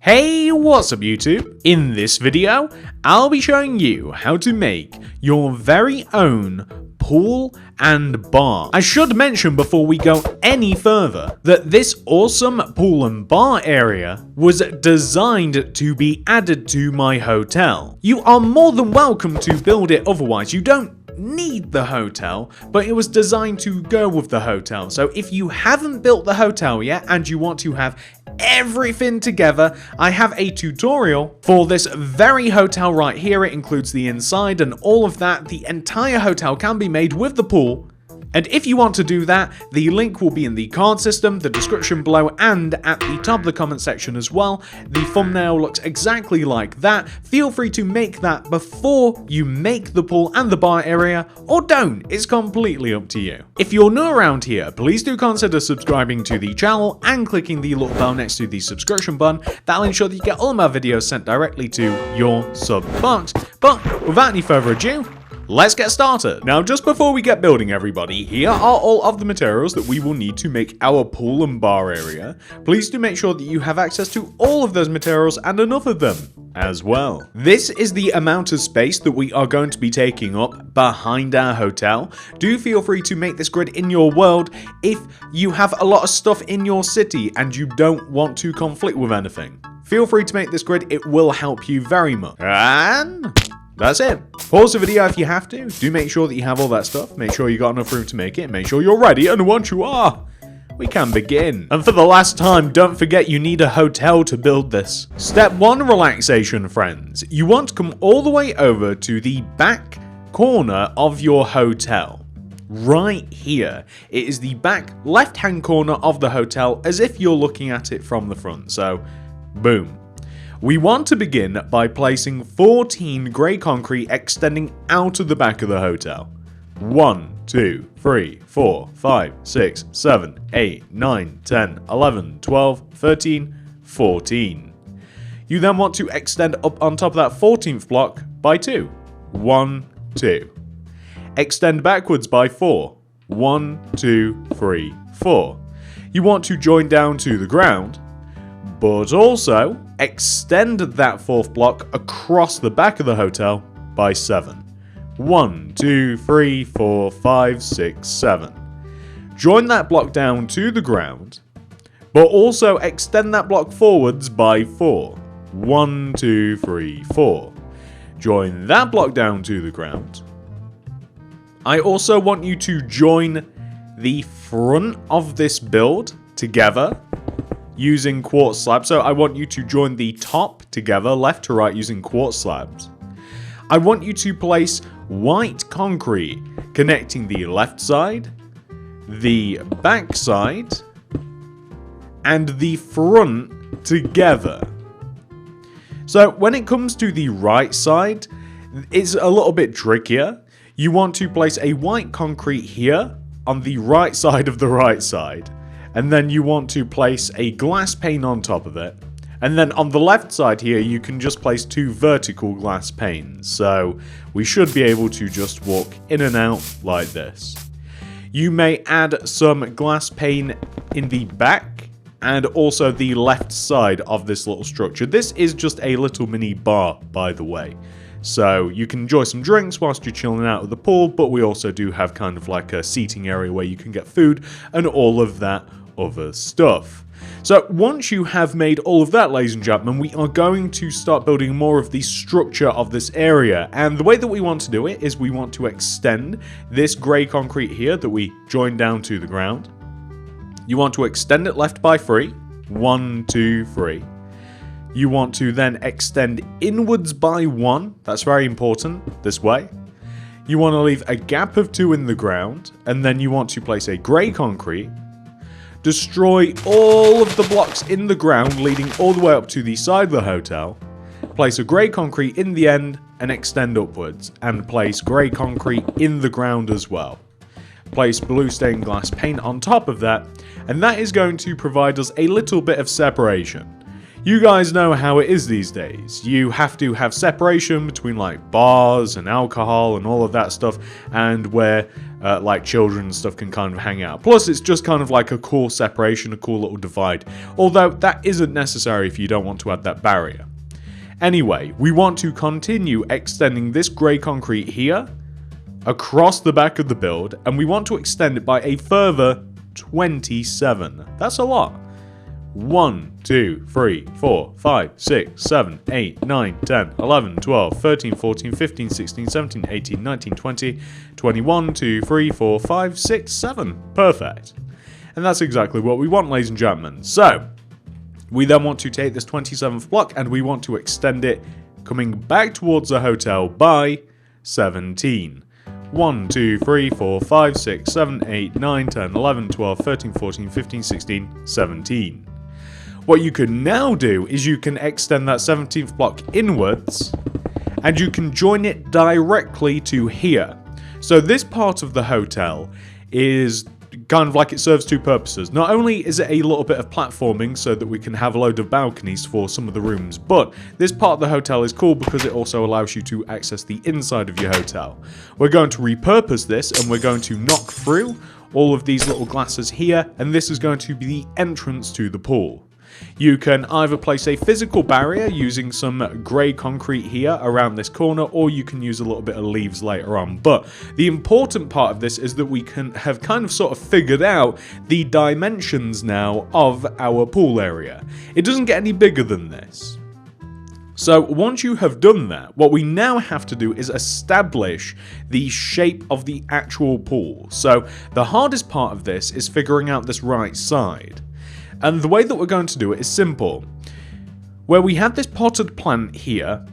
Hey, what's up YouTube? In this video, I'll be showing you how to make your very own pool and bar. I should mention before we go any further that this awesome pool and bar area was designed to be added to my hotel. You are more than welcome to build it otherwise. You don't need the hotel, but it was designed to go with the hotel. So if you haven't built the hotel yet and you want to have everything together, I have a tutorial for this very hotel right here. It includes the inside and all of that. The entire hotel can be made with the pool. And if you want to do that, the link will be in the card system, the description below, and at the top of the comment section as well. The thumbnail looks exactly like that. Feel free to make that before you make the pool and the bar area, or don't. It's completely up to you. If you're new around here, please do consider subscribing to the channel and clicking the little bell next to the subscription button. That'll ensure that you get all my videos sent directly to your sub box. But without any further ado, let's get started. Now, just before we get building, everybody, here are all of the materials that we will need to make our pool and bar area. Please do make sure that you have access to all of those materials and enough of them as well. This is the amount of space that we are going to be taking up behind our hotel. Do feel free to make this grid in your world if you have a lot of stuff in your city and you don't want to conflict with anything. Feel free to make this grid, it will help you very much. And that's it. Pause the video if you have to. Do make sure that you have all that stuff. Make sure you got enough room to make it. Make sure you're ready, and once you are, we can begin. And for the last time, don't forget you need a hotel to build this. Step 1, relaxation, friends. You want to come all the way over to the back corner of your hotel. Right here. It is the back left-hand corner of the hotel, as if you're looking at it from the front. So, boom. We want to begin by placing 14 grey concrete extending out of the back of the hotel. 1, 2, 3, 4, 5, 6, 7, 8, 9, 10, 11, 12, 13, 14. You then want to extend up on top of that 14th block by 2. 1, 2. Extend backwards by 4. 1, 2, 3, 4. You want to join down to the ground, but also extend that 4th block across the back of the hotel by 7. 1, 2, 3, 4, 5, 6, 7. Join that block down to the ground, but also extend that block forwards by 4. 1, 2, 3, 4. Join that block down to the ground. I also want you to join the front of this build together using quartz slabs. So I want you to join the top together, left to right, using quartz slabs. I want you to place white concrete connecting the left side, the back side, and the front together. So when it comes to the right side, it's a little bit trickier. You want to place a white concrete here on the right side of the right side. And then you want to place a glass pane on top of it. And then on the left side here, you can just place 2 vertical glass panes. So we should be able to just walk in and out like this. You may add some glass pane in the back and also the left side of this little structure. This is just a little mini bar, by the way. So you can enjoy some drinks whilst you're chilling out at the pool, but we also do have kind of like a seating area where you can get food and all of that other stuff. So once you have made all of that, ladies and gentlemen, we are going to start building more of the structure of this area. And the way that we want to do it is we want to extend this grey concrete here that we join down to the ground. You want to extend it left by 3. 1, 2, 3. You want to then extend inwards by 1. That's very important, this way. You want to leave a gap of 2 in the ground, and then you want to place a grey concrete, destroy all of the blocks in the ground leading all the way up to the side of the hotel, place a grey concrete in the end and extend upwards, and place grey concrete in the ground as well. Place blue stained glass paint on top of that, and that is going to provide us a little bit of separation. You guys know how it is these days. You have to have separation between like bars and alcohol and all of that stuff, and where like children and stuff can kind of hang out. Plus, it's just kind of like a cool separation, a cool little divide. Although that isn't necessary if you don't want to add that barrier. Anyway, we want to continue extending this grey concrete here across the back of the build, and we want to extend it by a further 27. That's a lot. 1, 2, 3, 4, 5, 6, 7, 8, 9, 10, 11, 12, 13, 14, 15, 16, 17, 18, 19, 20, 21, 2, 3, 4, 5, 6, 7. Perfect. And that's exactly what we want, ladies and gentlemen. So, we then want to take this 27th block and we want to extend it coming back towards the hotel by 17. 1, 2, 3, 4, 5, 6, 7, 8, 9, 10, 11, 12, 13, 14, 15, 16, 17. What you can now do is you can extend that 17th block inwards and you can join it directly to here. So this part of the hotel is kind of like it serves two purposes. Not only is it a little bit of platforming so that we can have a load of balconies for some of the rooms, but this part of the hotel is cool because it also allows you to access the inside of your hotel. We're going to repurpose this and we're going to knock through all of these little glasses here, and this is going to be the entrance to the pool. You can either place a physical barrier using some grey concrete here around this corner, or you can use a little bit of leaves later on. But the important part of this is that we can have kind of sort of figured out the dimensions now of our pool area. It doesn't get any bigger than this. So once you have done that, what we now have to do is establish the shape of the actual pool. So the hardest part of this is figuring out this right side. And the way that we're going to do it is simple. Where we have this potted plant here,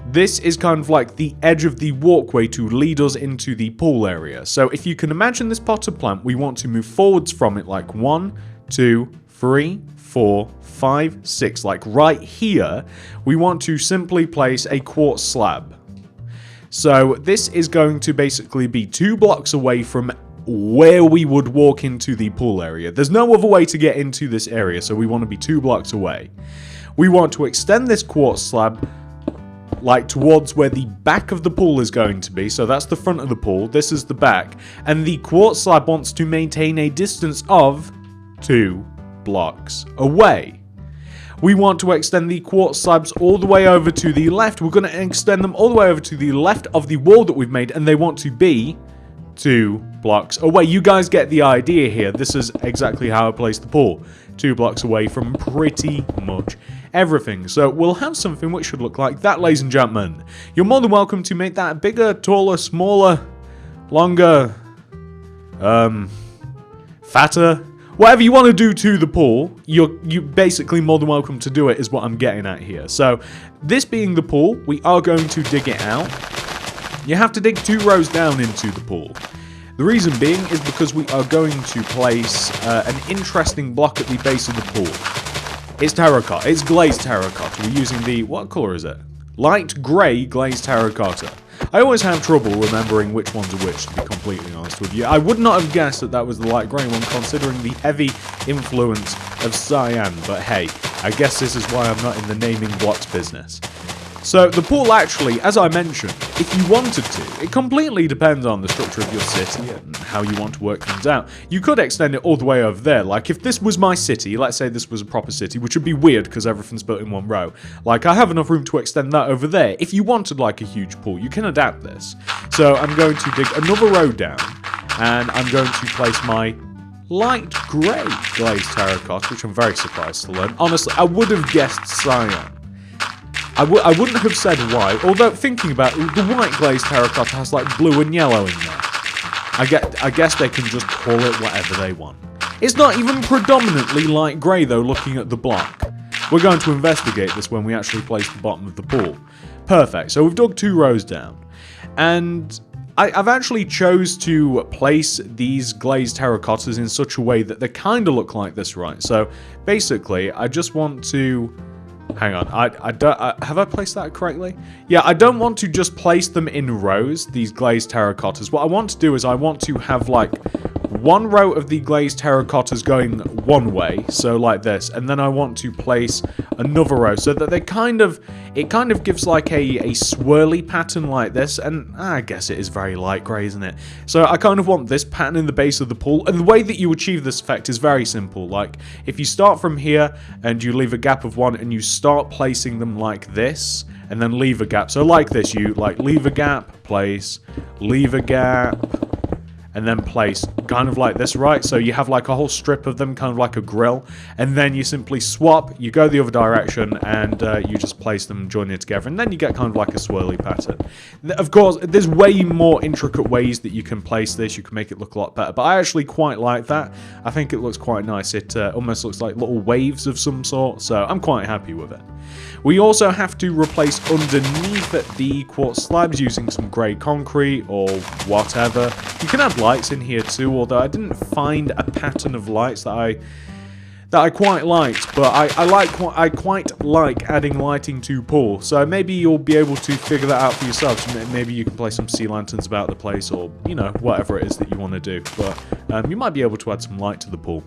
this is kind of like the edge of the walkway to lead us into the pool area. So if you can imagine this potted plant, we want to move forwards from it like 1, 2, 3, 4, 5, 6. Like right here, we want to simply place a quartz slab. So this is going to basically be 2 blocks away from where we would walk into the pool area. There's no other way to get into this area, so we want to be 2 blocks away. We want to extend this quartz slab like towards where the back of the pool is going to be. So that's the front of the pool, this is the back, and the quartz slab wants to maintain a distance of 2 blocks away. We want to extend the quartz slabs all the way over to the left. We're going to extend them all the way over to the left of the wall that we've made, and they want to be 2 blocks away. You guys get the idea here. This is exactly how I place the pool. 2 blocks away from pretty much everything. So we'll have something which should look like that, ladies and gentlemen. You're more than welcome to make that bigger, taller, smaller, longer, fatter, whatever you want to do to the pool. You're basically more than welcome to do it, is what I'm getting at here. So this being the pool, we are going to dig it out. You have to dig 2 rows down into the pool. The reason being is because we are going to place an interesting block at the base of the pool. It's terracotta. It's glazed terracotta. We're using the... what colour is it? Light grey glazed terracotta. I always have trouble remembering which ones are which, to be completely honest with you. I would not have guessed that that was the light grey one, considering the heavy influence of cyan. But hey, I guess this is why I'm not in the naming blocks business. So the pool actually, as I mentioned, if you wanted to, it completely depends on the structure of your city and how you want to work things out. You could extend it all the way over there. Like if this was my city, let's say this was a proper city, which would be weird because everything's built in one row. Like I have enough room to extend that over there. If you wanted like a huge pool, you can adapt this. So I'm going to dig another row down and I'm going to place my light grey glazed terracotta, which I'm very surprised to learn. Honestly, I would have guessed cyan. I wouldn't have said white, although thinking about it, the white glazed terracotta has like blue and yellow in there. I guess they can just call it whatever they want. It's not even predominantly light grey though, looking at the block. We're going to investigate this when we actually place the bottom of the pool. Perfect, so we've dug 2 rows down. And I've actually chose to place these glazed terracottas in such a way that they kind of look like this, right? So basically, I just want to... hang on, have I placed that correctly? Yeah, I don't want to just place them in rows, these glazed terracottas. What I want to do is I want to have, like, one row of the glazed terracottas going one way, so like this, and then I want to place another row so that it kind of gives like a swirly pattern like this, and I guess it is very light grey, isn't it? So I kind of want this pattern in the base of the pool, and the way that you achieve this effect is very simple. Like, if you start from here and you leave a gap of 1 and you start placing them like this, and then leave a gap. So like this, you like leave a gap, place, leave a gap, and then place, kind of like this, right? So you have like a whole strip of them, kind of like a grill, and then you simply swap, you go the other direction, and you just place them, join it together, and then you get kind of like a swirly pattern. Of course, there's way more intricate ways that you can place this, you can make it look a lot better, but I actually quite like that. I think it looks quite nice. It almost looks like little waves of some sort, so I'm quite happy with it. We also have to replace underneath the quartz slabs using some grey concrete or whatever. You can add lights in here too, although I didn't find a pattern of lights that I quite liked, but I quite like adding lighting to pool, so maybe you'll be able to figure that out for yourselves. Maybe you can place some sea lanterns about the place, or, you know, whatever it is that you want to do, but you might be able to add some light to the pool.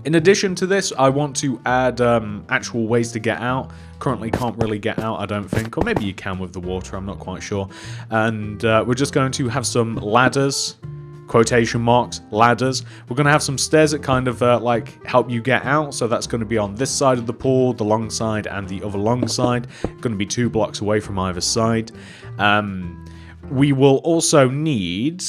In addition to this, I want to add actual ways to get out. Currently can't really get out, I don't think, or maybe you can with the water, I'm not quite sure. And we're just going to have some ladders, quotation marks, ladders. We're going to have some stairs that kind of like help you get out, so that's going to be on this side of the pool, the long side, and the other long side. Going to be 2 blocks away from either side. We will also need...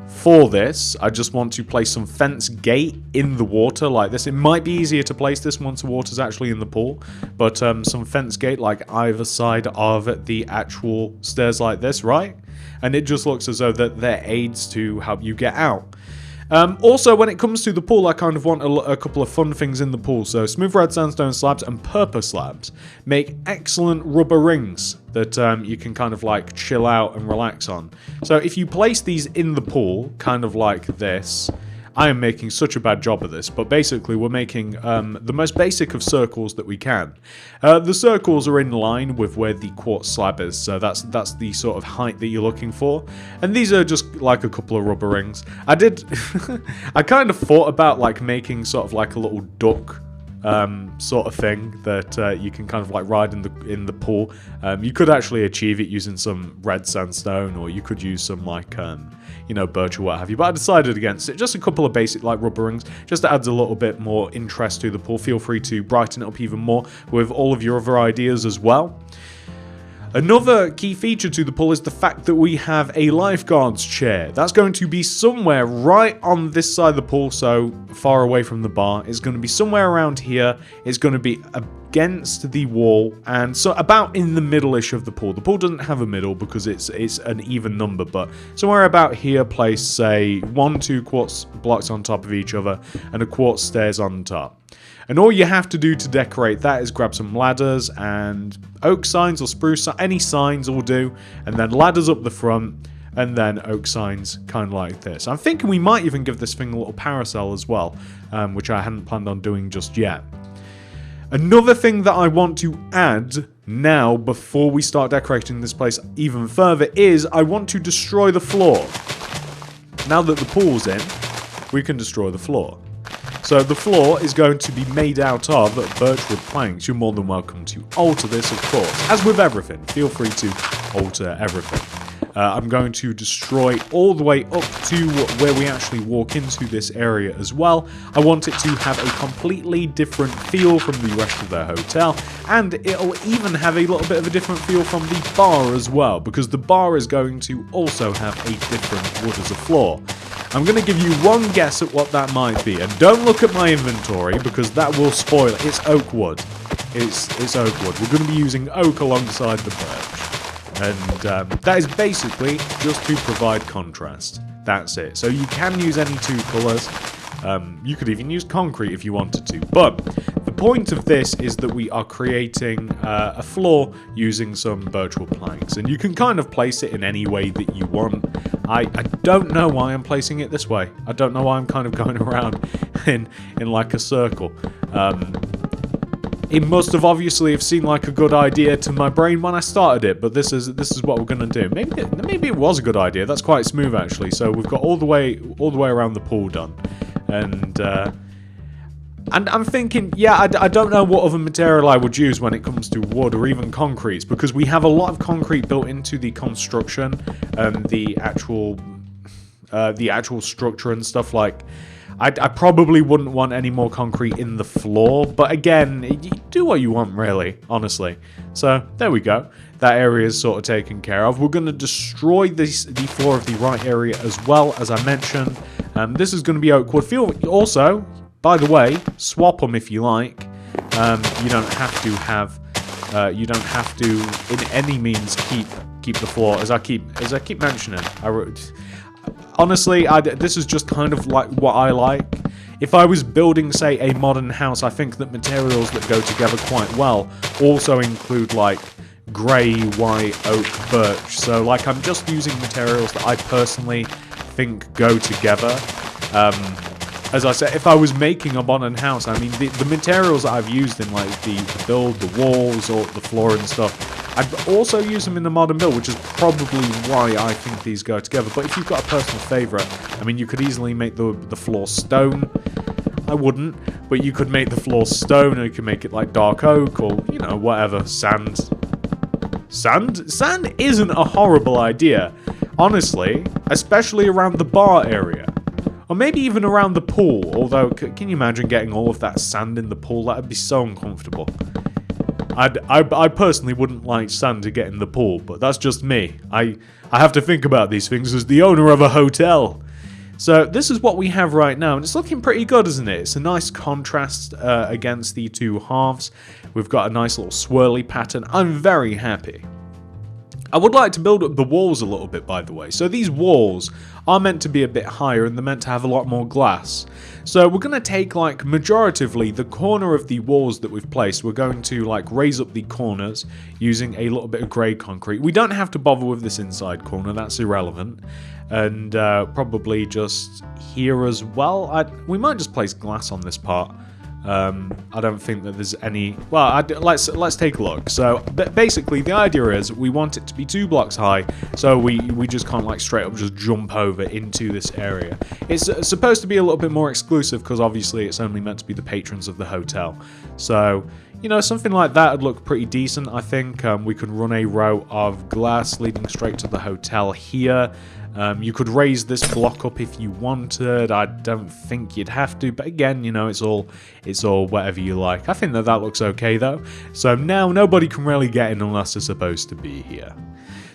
For this, I just want to place some fence gate in the water like this. It might be easier to place this once the water's actually in the pool, but some fence gate like either side of the actual stairs like this, right? And it just looks as though that they're aids to help you get out. Also, when it comes to the pool, I kind of want a couple of fun things in the pool. So smooth red sandstone slabs and purple slabs make excellent rubber rings that you can kind of like chill out and relax on. So if you place these in the pool, kind of like this, I am making such a bad job of this, but basically we're making the most basic of circles that we can. The circles are in line with where the quartz slab is, so that's the sort of height that you're looking for. And these are just like a couple of rubber rings. I kind of thought about like making sort of like a little duck sort of thing that you can kind of like ride in the pool. You could actually achieve it using some red sandstone, or you could use some like you know, birch or what have you, but I decided against it. Just a couple of basic like rubber rings, just adds a little bit more interest to the pool. Feel free to brighten it up even more with all of your other ideas as well. Another key feature to the pool is the fact that we have a lifeguard's chair. That's going to be somewhere right on this side of the pool, so far away from the bar. It's going to be somewhere around here. It's going to be against the wall, and so about in the middle-ish of the pool. The pool doesn't have a middle because it's an even number, but somewhere about here, place, say, 1-2 quartz blocks on top of each other, and a quartz stairs on top. And all you have to do to decorate that is grab some ladders and oak signs or spruce, any signs will do, and then ladders up the front, and then oak signs kind of like this. I'm thinking we might even give this thing a little parasol as well, which I hadn't planned on doing just yet. Another thing that I want to add now, before we start decorating this place even further, is I want to destroy the floor. Now that the pool's in, we can destroy the floor. So the floor is going to be made out of birchwood planks. You're more than welcome to alter this, of course. As with everything, feel free to alter everything. I'm going to destroy all the way up to where we actually walk into this area as well. I want it to have a completely different feel from the rest of the hotel, and it'll even have a little bit of a different feel from the bar as well, because the bar is going to also have a different wood as a floor. I'm going to give you one guess at what that might be, and don't look at my inventory because that will spoil it. It's oak wood. It's oak wood. We're going to be using oak alongside the birch, and that is basically just to provide contrast. That's it. So you can use any 2 colours. You could even use concrete if you wanted to, but the point of this is that we are creating a floor using some birchwood planks, and you can kind of place it in any way that you want. I don't know why I'm placing it this way. I don't know why I'm kind of going around in like a circle. It must have obviously have seemed like a good idea to my brain when I started it, but this is what we're gonna do. Maybe it was a good idea. That's quite smooth actually. So we've got all the way around the pool done, and I'm thinking, yeah, I don't know what other material I would use when it comes to wood or even concrete, because we have a lot of concrete built into the construction, the actual structure and stuff. Like, I probably wouldn't want any more concrete in the floor, but again, you do what you want, really, honestly. So there we go. That area is sort of taken care of. We're going to destroy the floor of the right area as well, as I mentioned. This is going to be oak wood. Also, by the way, swap them if you like. You don't have to have. You don't have to, in any means, keep the floor. As I keep mentioning, honestly, this is just kind of like what I like. If I was building, say, a modern house, I think that materials that go together quite well also include like grey, white, oak, birch. So like I'm just using materials that I personally think go together. As I said, if I was making a modern house, I mean, the materials that I've used in like the build, the walls, or the floor and stuff, I'd also use them in the modern build, which is probably why I think these go together. But if you've got a personal favourite, I mean, you could easily make the floor stone. I wouldn't, but you could make the floor stone, or you could make it like dark oak, or, you know, whatever, sand. Sand isn't a horrible idea, honestly, especially around the bar area. Or maybe even around the pool, although, can you imagine getting all of that sand in the pool? That would be so uncomfortable. I personally wouldn't like sand to get in the pool, but that's just me. I have to think about these things as the owner of a hotel. So this is what we have right now, and it's looking pretty good, isn't it? It's a nice contrast against the two halves. We've got a nice little swirly pattern. I'm very happy. I would like to build up the walls a little bit, by the way. So these walls are meant to be a bit higher, and they're meant to have a lot more glass. So we're going to take, like, majoritively the corner of the walls that we've placed. We're going to, like, raise up the corners using a little bit of grey concrete. We don't have to bother with this inside corner. That's irrelevant. And probably just here as well. We might just place glass on this part. I don't think that there's any. Well, let's take a look. So basically, the idea is we want it to be 2 blocks high, so we just can't like straight up just jump over into this area. It's supposed to be a little bit more exclusive because obviously it's only meant to be the patrons of the hotel. So, you know, something like that would look pretty decent. I think we could run a row of glass leading straight to the hotel here. You could raise this block up if you wanted. I don't think you'd have to, but again, you know, it's all whatever you like. I think that looks okay though. So now nobody can really get in unless they're supposed to be here.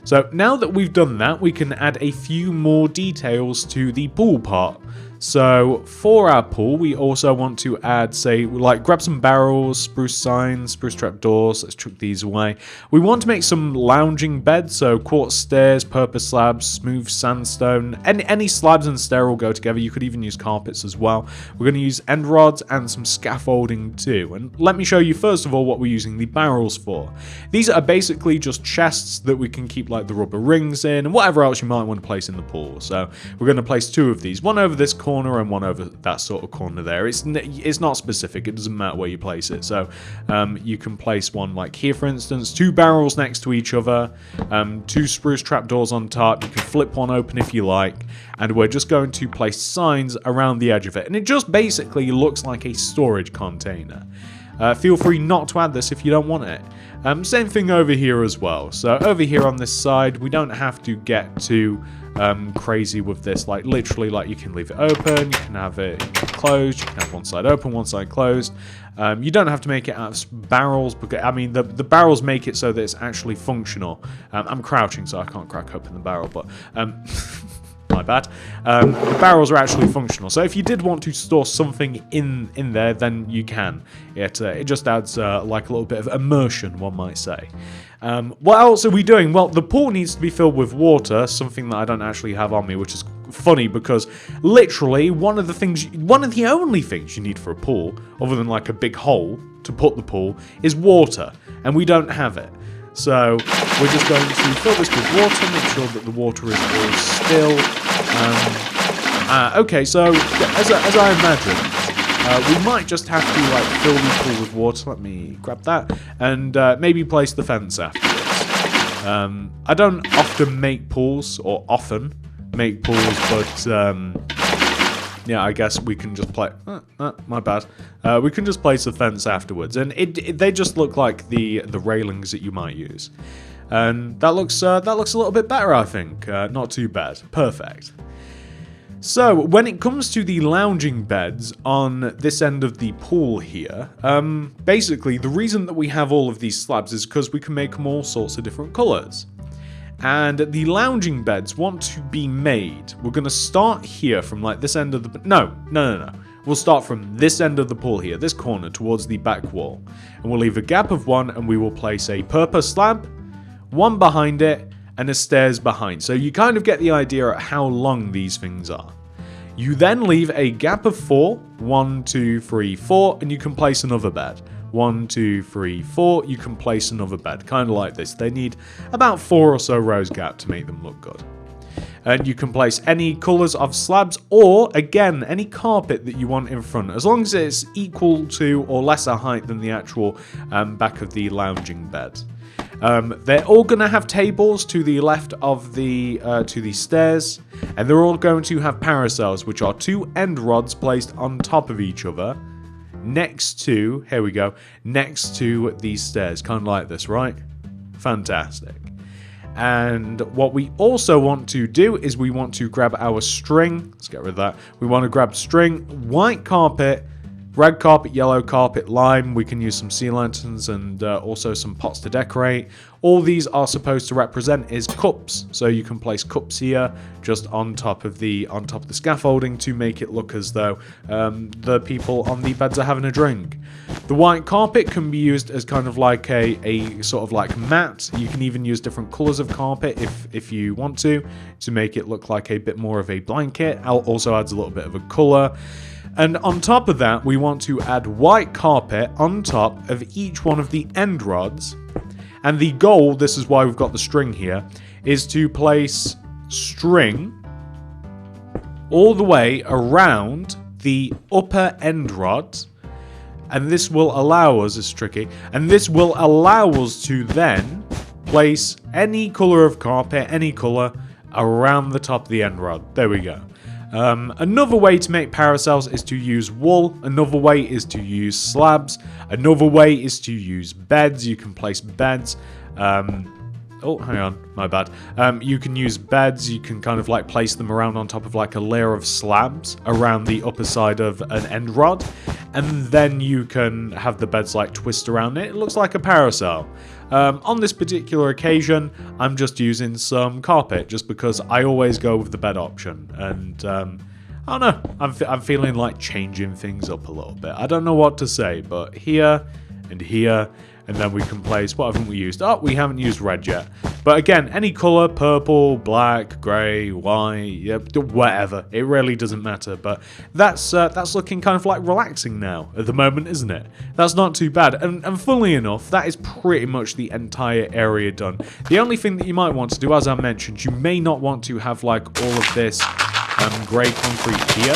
So now that we've done that, we can add a few more details to the pool part. So for our pool, we also want to add, say, like grab some barrels, spruce signs, spruce trapdoors. Let's chuck these away. We want to make some lounging beds, so quartz stairs, purpose slabs, smooth sandstone. Any slabs and stair will go together. You could even use carpets as well. We're going to use end rods and some scaffolding too. And let me show you first of all what we're using the barrels for. These are basically just chests that we can keep like the rubber rings in and whatever else you might want to place in the pool. So we're going to place 2 of these, one over this corner and one over that sort of corner there. It's not specific, it doesn't matter where you place it. So you can place one like here, for instance, 2 barrels next to each other, 2 spruce trapdoors on top. You can flip one open if you like, and we're just going to place signs around the edge of it, and it just basically looks like a storage container. Feel free not to add this if you don't want it. Same thing over here as well. So over here on this side, we don't have to get too crazy with this. Like literally, like you can leave it open, you can have it closed, you can have one side open, one side closed. You don't have to make it out of barrels, because I mean the barrels make it so that it's actually functional. I'm crouching, so I can't crack open the barrel, but my bad. The barrels are actually functional, so if you did want to store something in there, then you can. It just adds like a little bit of immersion, one might say. What else are we doing? Well, the pool needs to be filled with water, something that I don't actually have on me, which is funny because literally one of the only things you need for a pool, other than like a big hole to put the pool, is water, and we don't have it. So we're just going to fill this with water, make sure that the water is all still. Okay, so as I imagine, we might just have to like fill the pool with water. Let me grab that and maybe place the fence afterwards. I don't often make pools, or often make pools, but yeah, I guess we can just play. My bad. We can just place the fence afterwards, and they just look like the railings that you might use, and that looks a little bit better, I think. Not too bad. Perfect. So, when it comes to the lounging beds on this end of the pool here, basically the reason that we have all of these slabs is because we can make them all sorts of different colours. And the lounging beds want to be made. We're going to start here from like this end of the... No. We'll start from this end of the pool here, this corner, towards the back wall. And we'll leave a gap of 1, and we will place a purple slab, 1 behind it, and a stairs behind. So you kind of get the idea at how long these things are. You then leave a gap of 4, 1, 2, 3, 4, and you can place another bed. 1, 2, 3, 4, you can place another bed, kind of like this. They need about 4 or so rows gap to make them look good. And you can place any colours of slabs, or, again, any carpet that you want in front, as long as it's equal to or lesser height than the actual back of the lounging bed. They're all going to have tables to the left of the stairs, and they're all going to have parasols, which are 2 end rods placed on top of each other, next to, here we go, next to these stairs, kind of like this, right? Fantastic. And what we also want to do is we want to grab our string. Let's get rid of that. We want to grab string, white carpet, red carpet, yellow carpet, lime. We can use some sea lanterns and also some pots to decorate. All these are supposed to represent is cups, so you can place cups here just on top of the scaffolding to make it look as though the people on the beds are having a drink. The white carpet can be used as kind of like a sort of like mat. You can even use different colors of carpet if you want to make it look like a bit more of a blanket. Also adds a little bit of a color. And on top of that, we want to add white carpet on top of each one of the end rods. And the goal, this is why we've got the string here, is to place string all the way around the upper end rods. And this will allow us, it's tricky, and this will allow us to then place any color of carpet, any color, around the top of the end rod. There we go. Another way to make parasols is to use wool. Another way is to use slabs. Another way is to use beds. You can place beds. Oh, hang on, my bad. You can use beds. You can kind of like place them around on top of like a layer of slabs around the upper side of an end rod. And then you can have the beds like twist around it. It looks like a parasol. On this particular occasion, I'm just using some carpet just because I always go with the bed option. And I don't know, I'm feeling like changing things up a little bit. I don't know what to say, but here and here. And then we can place, what haven't we used? Oh, we haven't used red yet. But again, any colour, purple, black, grey, white, yep, whatever. It really doesn't matter. But that's looking kind of like relaxing now at the moment, isn't it? That's not too bad. And funnily enough, that is pretty much the entire area done. The only thing that you might want to do, as I mentioned, you may not want to have like all of this grey concrete here.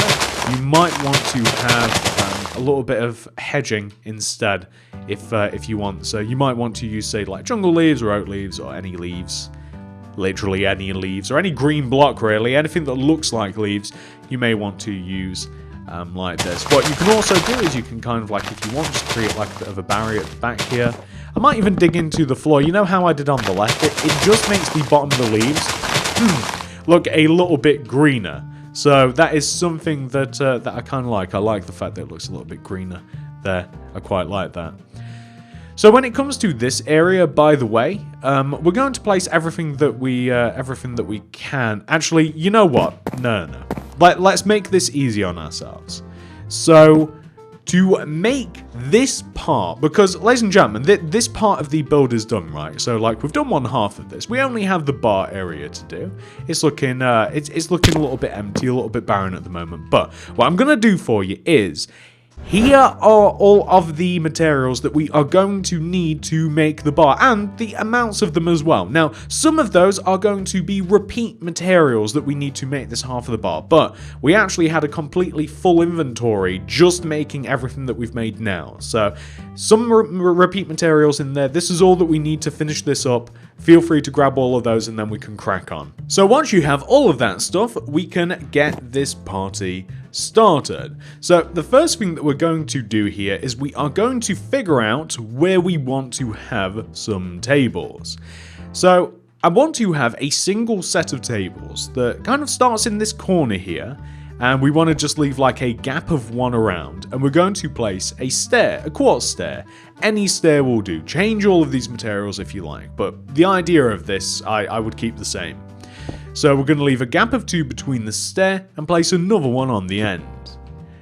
You might want to have a little bit of hedging instead. If you want, so you might want to use, say, like jungle leaves or oak leaves or any leaves, literally any leaves or any green block, really, anything that looks like leaves, you may want to use like this. What you can also do is you can kind of like, if you want, just create like a bit of a barrier at the back here. I might even dig into the floor. You know how I did on the left? It just makes the bottom of the leaves look a little bit greener. So that is something that I kind of like. I like the fact that it looks a little bit greener there. I quite like that. So when it comes to this area, by the way, we're going to place everything that we can. Actually, you know what? No. Let's make this easy on ourselves. So to make this part, because ladies and gentlemen, this part of the build is done, right? So like we've done one half of this. We only have the bar area to do. It's looking it's looking a little bit empty, a little bit barren at the moment. But what I'm gonna do for you is, Here are all of the materials that we are going to need to make the bar, and the amounts of them as well. Now, some of those are going to be repeat materials that we need to make this half of the bar, but we actually had a completely full inventory just making everything that we've made now. So, some repeat materials in there. This is all that we need to finish this up. Feel free to grab all of those and then we can crack on. So once you have all of that stuff, we can get this party started. So the first thing that we're going to do here is we are going to figure out where we want to have some tables. So I want to have a single set of tables that kind of starts in this corner here, and we want to just leave like a gap of one around, and we're going to place a stair, a quartz stair. Any stair will do. Change all of these materials if you like, but the idea of this I would keep the same. So we're going to leave a gap of 2 between the stair and place another one on the end.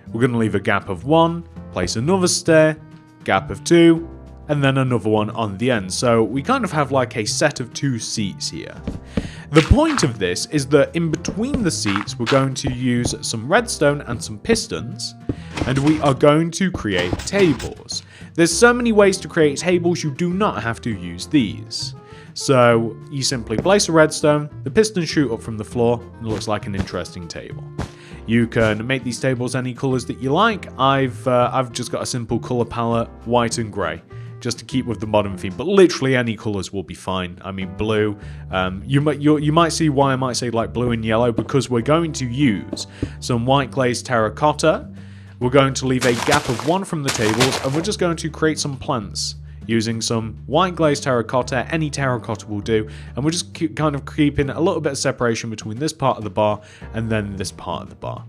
We're going to leave a gap of 1, place another stair, gap of 2, and then another one on the end. So we kind of have like a set of 2 seats here. The point of this is that in between the seats, we're going to use some redstone and some pistons, and we are going to create tables. There's so many ways to create tables, you do not have to use these. So you simply place a redstone, the pistons shoot up from the floor, and it looks like an interesting table. You can make these tables any colors that you like. I've just got a simple color palette, white and gray, just to keep with the modern theme, but literally any colors will be fine. I mean, blue, you might see why I might say like blue and yellow, because we're going to use some white glazed terracotta. We're going to leave a gap of 1 from the tables, and we're just going to create some plants using some white glazed terracotta. Any terracotta will do, and we're just kind of keeping a little bit of separation between this part of the bar and then this part of the bar.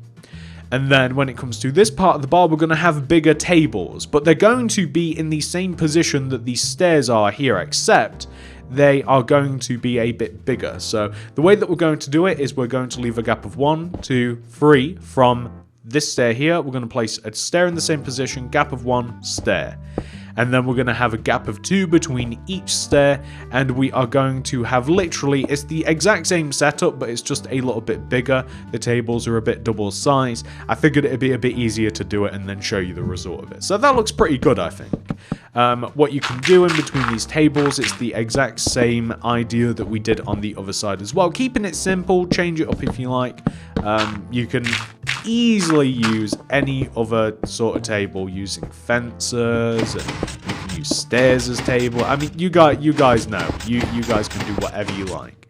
And then when it comes to this part of the bar, we're going to have bigger tables, but they're going to be in the same position that these stairs are here, except they are going to be a bit bigger. So the way that we're going to do it is we're going to leave a gap of 1, 2, 3 from this stair here. We're going to place a stair in the same position, gap of 1, stair. And then we're going to have a gap of 2 between each stair, and we are going to have literally, it's the exact same setup, but it's just a little bit bigger. The tables are a bit double size. I figured it'd be a bit easier to do it and then show you the result of it. So that looks pretty good, I think. What you can do in between these tables, it's the exact same idea that we did on the other side as well. Keeping it simple, change it up if you like. You can easily use any other sort of table using fences, and you can use stairs as table. I mean, you guys know. You guys can do whatever you like.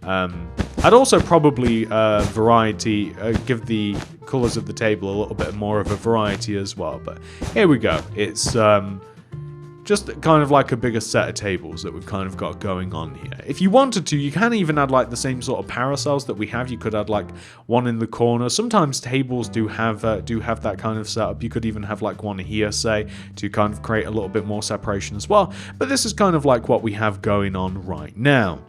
I'd also probably give the colors of the table a little bit more of a variety as well. But here we go. It's just kind of like a bigger set of tables that we've kind of got going on here. If you wanted to, you can even add like the same sort of parasols that we have. You could add like one in the corner. Sometimes tables do have that kind of setup. You could even have like one here, say, to kind of create a little bit more separation as well. But this is kind of like what we have going on right now.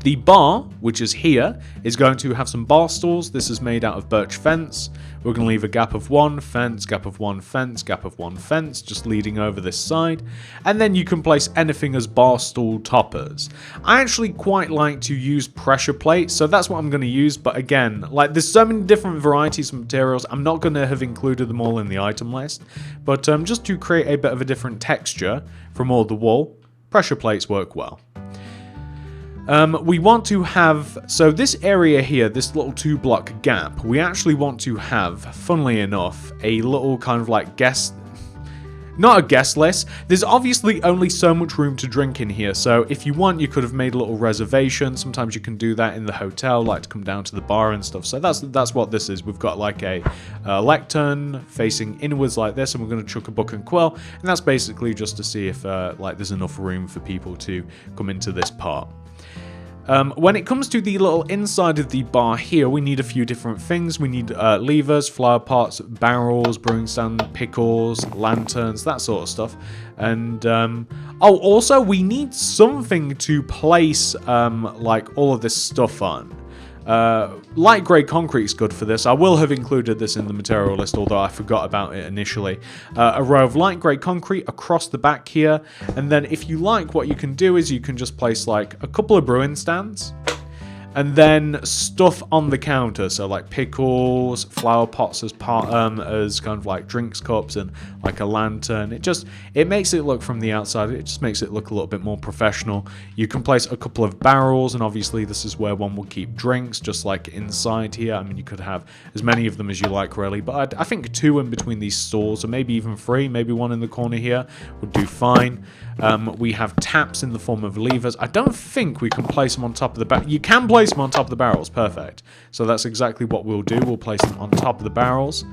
The bar, which is here, is going to have some bar stools. This is made out of birch fence. We're going to leave a gap of 1, fence, gap of 1, fence, gap of 1, fence, just leading over this side. And then you can place anything as bar stool toppers. I actually quite like to use pressure plates, so that's what I'm going to use. But again, like there's so many different varieties of materials, I'm not going to have included them all in the item list. But just to create a bit of a different texture from all the wool, pressure plates work well. We want to have, so this area here, this little 2-block gap, we actually want to have, funnily enough, a little kind of like not a guest list. There's obviously only so much room to drink in here, so if you want, you could have made a little reservation. Sometimes you can do that in the hotel, like to come down to the bar and stuff. So that's what this is. We've got like a lectern facing inwards like this, and we're going to chuck a book and quill, and that's basically just to see if like there's enough room for people to come into this part. When it comes to the little inside of the bar here, we need a few different things. We need levers, flower pots, barrels, brewing stand, pickles, lanterns, that sort of stuff. And also we need something to place like all of this stuff on. Light grey concrete is good for this. I will have included this in the material list, although I forgot about it initially. A row of light grey concrete across the back here, and then if you like, what you can do is you can just place like a couple of brewing stands, And then stuff on the counter, so like pickles, flower pots as as kind of like drinks cups, and like a lantern. It makes it look from the outside, it just makes it look a little bit more professional. You can place a couple of barrels, and obviously this is where one will keep drinks, just like inside here. I mean, you could have as many of them as you like, really, but I think 2 in between these stalls, or maybe even 3, maybe 1 in the corner here would do fine. We have taps in the form of levers. I don't think we can place them on top of the barrel. You can place them on top of the barrels, perfect. So that's exactly what we'll do. We'll place them on top of the barrels.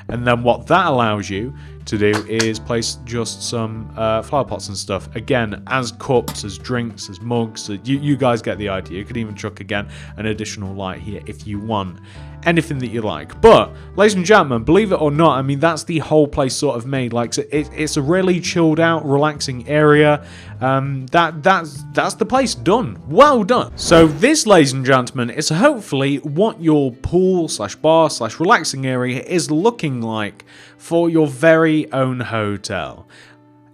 And then what that allows you to do is place just some flower pots and stuff. Again, as cups, as drinks, as mugs. You guys get the idea. You could even chuck, again, an additional light here if you want. Anything that you like. But, ladies and gentlemen, believe it or not, I mean, that's the whole place sort of made. Like, it's a really chilled out, relaxing area. That's the place done. Well done. So this, ladies and gentlemen, is hopefully what your pool / bar / relaxing area is looking like for your very own hotel.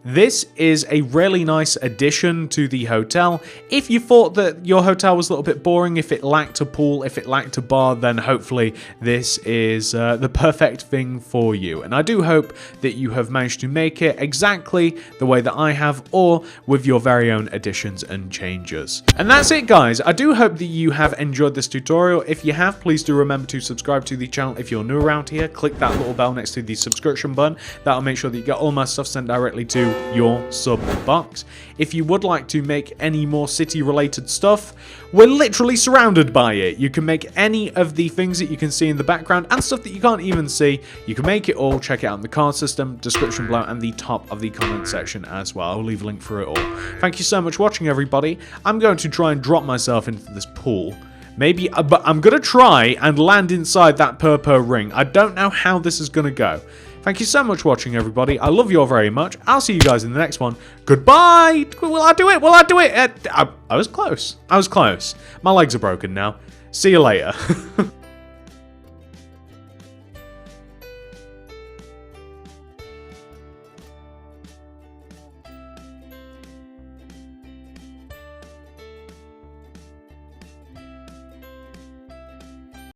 This is a really nice addition to the hotel. If you thought that your hotel was a little bit boring, if it lacked a pool, if it lacked a bar, then hopefully this is the perfect thing for you. And I do hope that you have managed to make it exactly the way that I have, or with your very own additions and changes. And that's it, guys. I do hope that you have enjoyed this tutorial. If you have, please do remember to subscribe to the channel if you're new around here. Click that little bell next to the subscription button. That'll make sure that you get all my stuff sent directly to your sub box. If you would like to make any more city related stuff, we're literally surrounded by it. You can make any of the things that you can see in the background and stuff that you can't even see. You can make it all. Check it out in the card system, description below, and the top of the comment section as well. I'll leave a link for it all. Thank you so much for watching, everybody. I'm going to try and drop myself into this pool. Maybe, but I'm going to try and land inside that purple ring. I don't know how this is going to go. Thank you so much for watching, everybody. I love you all very much. I'll see you guys in the next one. Goodbye. Will I do it? Will I do it? I was close. I was close. My legs are broken now. See you later.